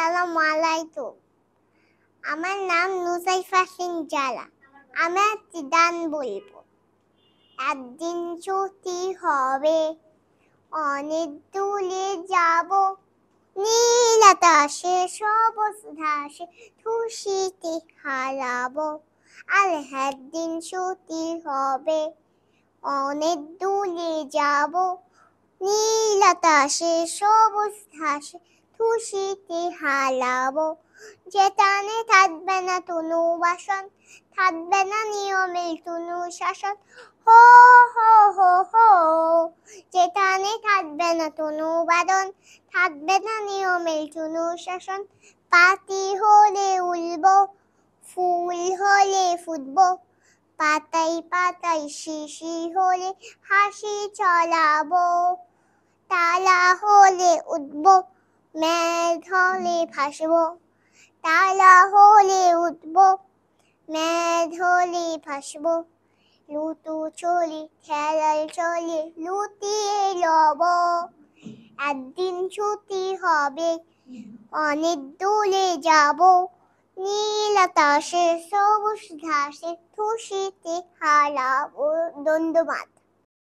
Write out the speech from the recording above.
আসসালামু আলাইকুম। আমার নাম নুসাইফা সিনজালা। আমি একটি গান বলবো। একদিন ছুটি হবে, অনেক দূরে যাব, নীল আকাশে সবুজ ঘাসে খুশিতে হারাবো। আর একদিন ছুটি হবে, অনেক দূরে যাব, নীল আকাশে সবুজ ঘাসে খুশিতে হারাবো। যেখানে থাকবে না কোনো বাসন, থাকবে না নিয়মের কোনো শাসন, হো হো হো হো। যেখানে থাকবে না কোনো বাদন, থাকবে না নিয়মের কোনো শাসন, পাতি হলে উড়বো, ফুল হলে ফুটবো, পাতায় পাতায় শিশির হলে হাসি ছড়াবো। তারা হলে উঠবো, মেঘ হলে ভাসবো, তারা হলে উঠবো, মেঘ হলে ভাসবো। লুতু চলি খেলায় চলে লুটিয়ে রব। একদিন ছুটি হবে, অনেক দূরে যাব, নীল আকাশে সবুজ ঘাসে খুশিতে হারাবো। ধন্যবাদ।